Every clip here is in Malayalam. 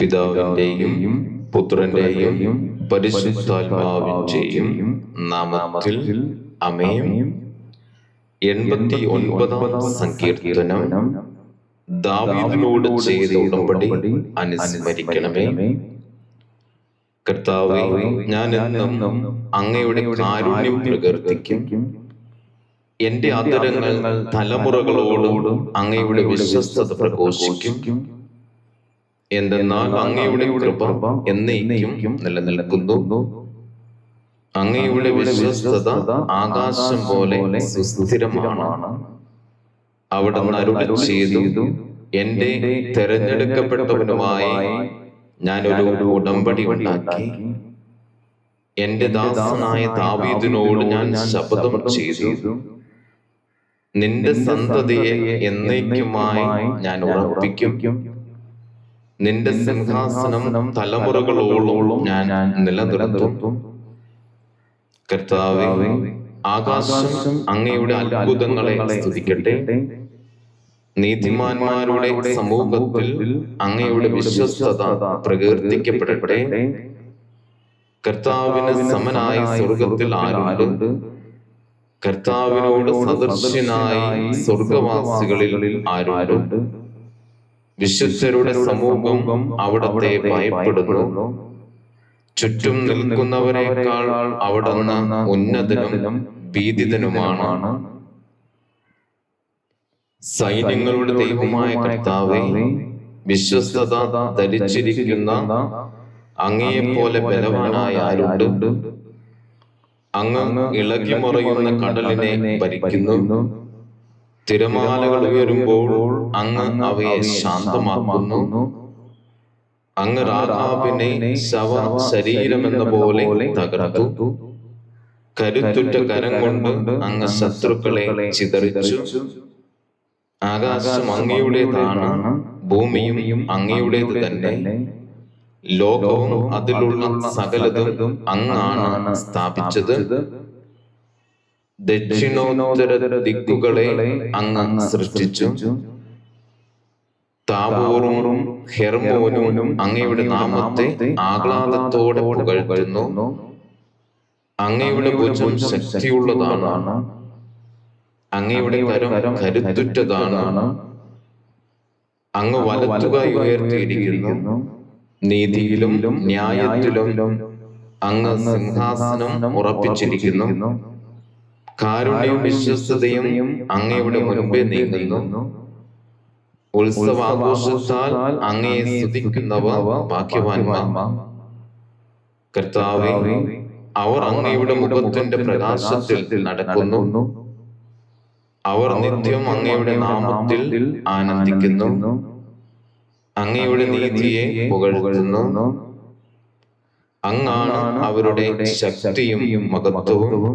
പിതാവിന്റെയും പുത്രന്റെയും പരിശുദ്ധാത്മാവിന്റെയും നാമത്തിൽ ആമേൻ. 89-ാം സങ്കീർത്തനം. ദാവീദിനോട് ചെയ്ത ഉടമ്പടി അനുസ്മരിക്കണമേ. കർത്താവേ, ഞാൻ എന്നും അങ്ങയുടെ കാരുണ്യം പ്രകീർത്തിക്കും. എന്റെ അധരങ്ങൾ തലമുറകളോടും അങ്ങയുടെ വിശ്വസ്തത പ്രഘോഷിക്കും. എന്തെന്നാൽ അങ്ങയുടെ കൃപ എന്നേക്കും നിലനിൽക്കുന്നു. അങ്ങയുടെ വിശ്വസ്തത ആകാശം പോലെ സുസ്ഥിരമാണ്. അവിടുന്ന് അരുളി ചെയ്തു, എന്റെ തെരഞ്ഞെടുക്കപ്പെട്ടവനുമായി ഞാനൊരു ഉടമ്പടി ഉണ്ടാക്കി. എന്റെ ദാസനായ ദാവീദിനോട് ഞാൻ ശപഥം ചെയ്തു, നിന്റെ സന്തതിയെ എന്നേക്കുമായി ഞാൻ ഉറപ്പിക്കും. നിന്റെ സിംഹാസനം തലമുറകളോളം ഞാൻ നിലനിർത്തും. കർത്താവേ, ആകാശം അങ്ങയുടെ അത്ഭുതങ്ങളെ സ്തുതിക്കട്ടെ. നീതിമാന്മാരുടെ സമൂഹത്തിൽ അങ്ങയുടെ വിശ്വസ്തത പ്രകീർത്തിക്കപ്പെടട്ടെ. കർത്താവിന് സമനായ സ്വർഗത്തിൽ ആരുണ്ട്? കർത്താവിനോട് സദൃശ്യനായി സ്വർഗവാസികളിൽ ആരുണ്ട്? വിശുദ്ധരുടെ സമൂഹം അവിടത്തെ ഭയപ്പെടുന്നു. ചുറ്റും നിൽക്കുന്നവരെക്കാൾ അവിടുന്ന് ഉന്നതനും ഭീതിതനുമാണ്. സൈന്യങ്ങളുടെ ദൈവമായ കർത്താവേ, വിശ്വസ്തത ധരിച്ചിരിക്കുന്ന അങ്ങയെപ്പോലെ ബലവാനായ ആരുണ്ട്? അങ്ങ് ഇളകിമറിയുന്ന കടലിനെ ഭരിക്കുന്നു. തിരമാലകൾ ഉയരുമ്പോൾ അങ്ങ് അവയെ ശാന്തമാക്കുന്നു. അങ്ങ് രാഹാബിനെ ശവ ശരീരമെന്ന പോലെ തകർത്തു. കരുത്തുറ്റ കരം കൊണ്ട് അങ്ങ് ശത്രുക്കളെ ചിതറിച്ചു. ആകാശം അങ്ങയുടേതാണ്, ഭൂമിയും അങ്ങയുടേത് തന്നെ. ലോകവും അതിലുള്ള സകലതും അങ്ങാണ് സ്ഥാപിച്ചത്. ദക്ഷിണോത്തര ദിക്കുകളെ അങ്ങ് സൃഷ്ടിച്ചു. താബോറും ഹെർമോനും അങ്ങയുടെ നാമത്തെ ആഹ്ലാദത്തോടെ പുകഴ്ത്തുന്നു. അങ്ങയുടെ ഭുജം ശക്തിയുള്ളതാണ്, അങ്ങയുടെ കരം കരുത്തുറ്റതാണ്. അങ്ങ് വലത്തുകൈ ഉയർത്തിയിരിക്കുന്നു. നീതിയിലും ന്യായത്തിലും അങ്ങ് സിംഹാസനം ഉറപ്പിച്ചിരിക്കുന്നു. കാരുണ്യവും വിശ്വസ്തതയും അങ്ങയുടെ മുൻപേ നീങ്ങുന്നു. ഉത്സവാഘോഷത്താൽ അങ്ങയെ സ്തുതിക്കുന്നവർ ഭാഗ്യവാന്മാർ. കർത്താവേ, അവർ അങ്ങയുടെ മുഖത്തിന്റെ പ്രകാശത്തിൽ നടക്കുന്നു. അവർ നിത്യം അങ്ങയുടെ നാമത്തിൽ ആനന്ദിക്കുന്നു. അങ്ങയുടെ നീതിയെ പുകഴ്ത്തുന്നു. അങ്ങാണ് അവരുടെ ശക്തിയും മഹത്വവും.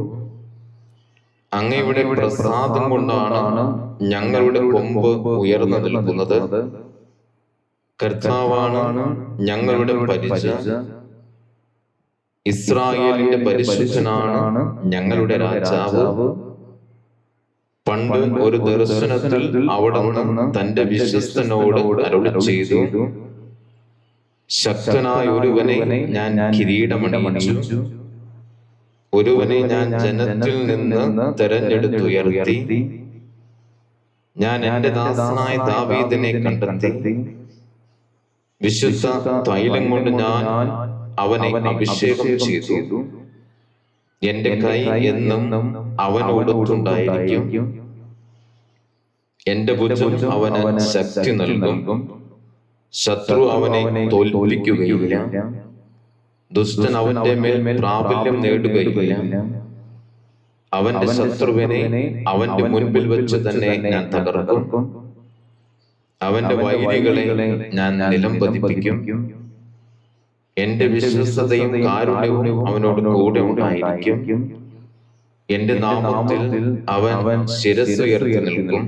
അങ്ങയുടെ പ്രസാദം കൊണ്ടാണ് ഞങ്ങളുടെ കൊമ്പ് ഉയർന്നു നിൽക്കുന്നത്. കർത്താവാണ് ഞങ്ങളുടെ പരിച. ഇസ്രായേലിന്റെ പരിശുദ്ധനാണ് ഞങ്ങളുടെ രാജാവ്. പണ്ട് ഒരു ദർശനത്തിൽ അവിടുന്ന് തന്റെ വിശ്വസ്തനോട് അരുളി ചെയ്തു, ശക്തനായ ഒരുവനെ ഞാൻ കിരീടമണിയിച്ചു. ഒരുവനെ ഞാൻ ജനത്തിൽ നിന്ന് തെരഞ്ഞെടുത്തുയർത്തി. ഞാൻ എന്റെ ദാസനായ ദാവീദിനെ കണ്ടെത്തി. വിശുദ്ധ തൈലം കൊണ്ട് ഞാൻ അവനെ അഭിഷേകം ചെയ്തു. എന്റെ കൈ എന്നും അവനോടൊത്തുണ്ടായിരിക്കും. എന്റെ ഭുജം അവന് ശക്തി നൽകും. ശത്രു അവനെ തോൽപ്പിക്കുകയില്ല. ദുഷ്ടൻ അവന്റെ മേൽ പ്രാബല്യം നേടുകയില്ല. അവന്റെ ശത്രുവിനെ അവന്റെ മുൻപിൽ വെച്ച് തന്നെ ഞാൻ തകർക്കും. അവന്റെ വൈരികളെ ഞാൻ നിലം പതിപ്പിക്കും. എന്റെ വിശ്വസ്തതയും കാരുണ്യവും അവനോട് കൂടെ ഉണ്ടായിരിക്കും. എന്റെ നാമത്തിൽ അവൻ ശിരസ്സുയർത്തി നിൽക്കും.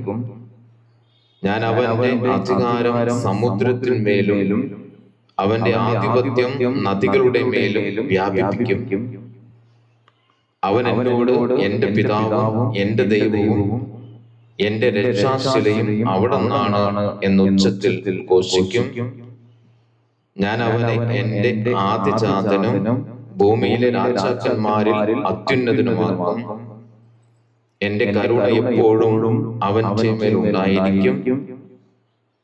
ഞാൻ അവന്റെ അധികാരം സമുദ്രത്തിന്മേലും അവന്റെ ആധിപത്യം നദികളുടെ മേലും വ്യാപിപ്പിക്കും. അവൻ എന്നോട് എന്റെ പിതാവും എന്റെ ദൈവവും എന്റെ രക്ഷാശിലയും അവിടുന്നാണ് എന്നുച്ചത്തിൽ ഘോഷിക്കും. ഞാൻ അവനെ എന്റെ ആദ്യജാതനും ഭൂമിയിലെ രാജാക്കന്മാരിൽ അത്യുന്നതനുമാക്കും. എന്റെ കരുണ എപ്പോഴും അവന്റെ മേലുണ്ടായിരിക്കും.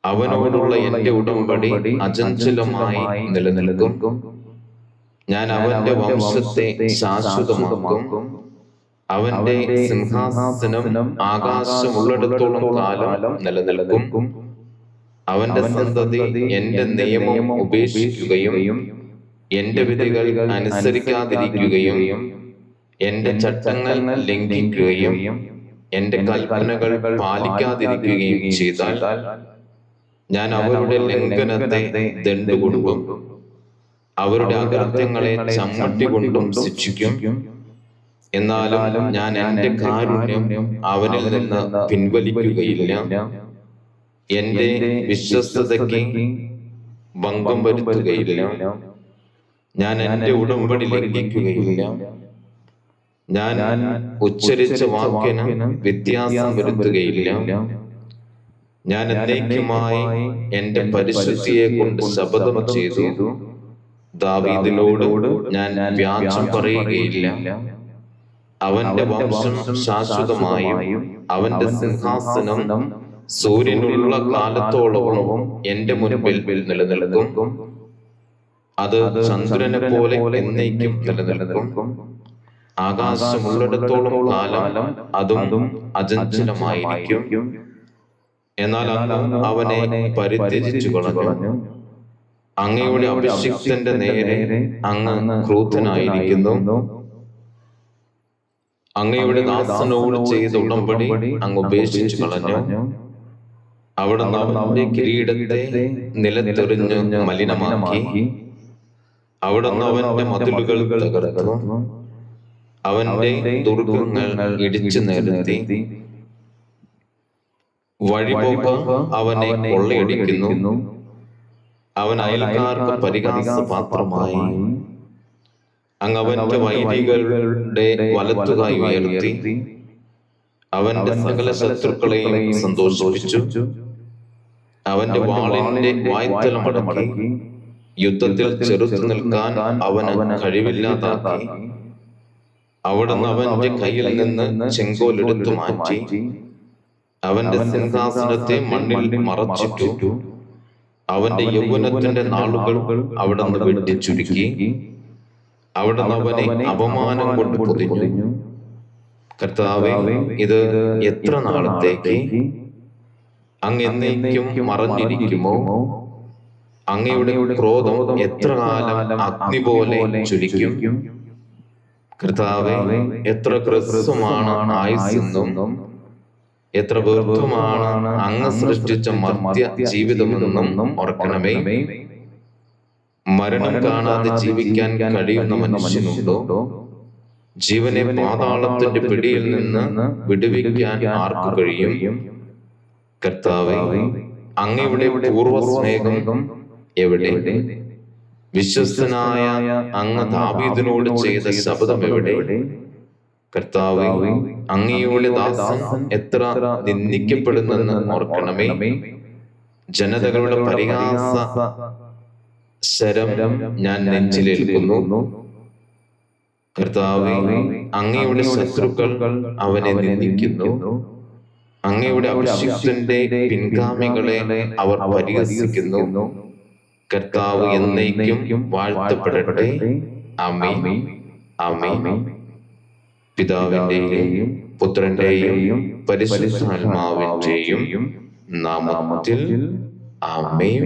അവനോടുള്ള എന്റെ ഉടമ്പടി അചഞ്ചലമായി നിലനിൽക്കും. ഞാൻ അവന്റെ വംശത്തെ ശാശ്വതമാക്കും. അവന്റെ സിംഹാസനം ആകാശമുള്ളിടത്തോളം കാലം നിലനിൽക്കും. അവന്റെ സന്തതി എന്റെ നിയമം ഉപേക്ഷിക്കുകയും എന്റെ വിധികൾ അനുസരിക്കാതിരിക്കുകയും എന്റെ ചട്ടങ്ങൾ ലംഘിക്കുകയും എന്റെ കൽപ്പനകൾ പാലിക്കാതിരിക്കുകയും ചെയ്താൽ ഞാൻ അവരുടെ ലംഘനത്തെ ദണ്ഡുകൊണ്ടും അവരുടെ അകൃത്യങ്ങളെ ചമ്മട്ടി കൊണ്ടും ശിക്ഷിക്കും. എന്നാലും ഞാൻ എന്റെ കാരുണ്യം അവനിൽ നിന്ന് പിൻവലിക്കുകയില്ല. എന്റെ വിശ്വസ്തതയ്ക്ക് ഭംഗം വരുത്തുകയില്ല. ഞാൻ എന്റെ ഉടമ്പടി ലംഘിക്കുകയില്ല. ഞാൻ ഉച്ചരിച്ച വാക്കിന് വ്യത്യാസം വരുത്തുകയില്ല. ഞാൻ എന്നേക്കുമായി എന്റെ പരിശുദ്ധിയെ കൊണ്ട് ശപഥം ചെയ്തു. ദാവീദിനോട് ഞാൻ വ്യാജം പറയുകയില്ല. അവന്റെ വംശം ശാശ്വതമായും അവന്റെ സിംഹാസനം സൂര്യനുള്ള കാലത്തോളവും എന്റെ മുൻപിൽ നിലനിൽക്കും. അത് ചന്ദ്രനെ പോലെ എന്നേക്കും നിലനിൽക്കും. ആകാശമുള്ളിടത്തോളം കാലം അതും അചഞ്ചലമായിരിക്കും. എന്നാൽ അങ്ങ് അവനെ പരിത്യജിച്ചു കളഞ്ഞു. അങ്ങയുടെ അഭിഷിക്തന്റെ നേരെ അങ്ങ് ക്രൂദ്ധനായിരിക്കുന്നു. അങ്ങയുടെ ദാസനോട് ചെയ്ത ഉടമ്പടി അങ്ങ് ഉപേക്ഷിച്ചു കളഞ്ഞു. അവിടുന്ന് അവന്റെ കിരീടത്തെ നിലത്തെറിഞ്ഞ് മലിനമാക്കി. അവിടുന്ന് അവന്റെ മതിലുകൾ തകർത്തു. അവന്റെ ദുർഗങ്ങൾ ഇടിച്ചു നിരത്തി. വഴിപോക്ക് അവനെ കൊള്ളയടിക്കുന്നു. അവൻ അയൽക്കാർക്ക് പരിഹാസപാത്രമായി. അങ്ങ് അവന്റെ വൈരികളുടെ വലത്തുകായി ഉയർത്തി. അവന്റെ സകല ശത്രുക്കളെയും സന്തോഷിപ്പിച്ചു. അവന്റെ വാളിന്റെ വായ്ത്തലമടക്കി. യുദ്ധത്തിൽ ചെറുത്തു നിൽക്കാൻ അവന് കഴിവില്ലാതാക്കി. അവിടുന്ന് അവന്റെ കയ്യിൽ നിന്ന് ചെങ്കോലെടുത്തു മാറ്റി. അവന്റെ സിംഹാസനത്തെ മണ്ണിൽ മറച്ചിട്ടു. അവന്റെ യൗവനത്തിന്റെ നാളുകൾ അവിടുന്ന് വെട്ടിച്ചുരുക്കി. അവിടുന്ന് അവനെ അപമാനം കൊണ്ട് പൊതിഞ്ഞു. കർത്താവേ, ഇത് എത്ര നാളത്തേക്ക്? അങ്ങ് എന്നേക്കും മറഞ്ഞിരിക്കുമോ? അങ്ങയുടെ ക്രോധം എത്ര കാലം അഗ്നി പോലെ ജ്വലിക്കും? കർത്താവേ, എത്ര ഹ്രസ്വമാണ് ആയുസ്സെന്നും എത്ര വ്യർത്ഥമാണ് അങ്ങ് സൃഷ്ടിച്ച മർത്യ ജീവിതമെന്നും ഓർക്കണമേ. മരണം കാണാതെ ജീവിക്കാൻ കഴിയുന്ന മനുഷ്യനുണ്ടോ? ജീവനെ പാതാളത്തിന്റെ പിടിയിൽ നിന്ന് വിടുവിക്കാൻ ആർക്കു കഴിയും? കർത്താവേ, അങ്ങയുടെ പൂർവ്വസ്നേഹം എവിടെ? വിശ്വസ്തനായ അങ്ങ് ദാവീദിനോട് ചെയ്ത ശപഥം എവിടെ? കർത്താവേ, അങ്ങയുടെ ദാസൻ എത്ര നിന്ദിക്കപ്പെടുന്നെന്ന് ഓർക്കണമേ. ജനതകളുടെ പരിഹാസ ശരം ഞാൻ നെഞ്ചിലേൽക്കുന്നു. കർത്താവേ, അങ്ങയുടെ ശത്രുക്കൾ അവനെ നിന്ദിക്കുന്നു. അങ്ങയുടെ അഭിഷിക്തന്റെ പിൻഗാമികളെ അവർ പരിഹസിക്കുന്നു. കർത്താവ് എന്നേക്കും വാഴ്ത്തപ്പെടട്ടെ. ആമേൻ, ആമേൻ. പിതാവിന്റെയും പുത്രന്റെയും പരിശുദ്ധാത്മാവിന്റെയും നാമത്തിൽ ആമേൻ.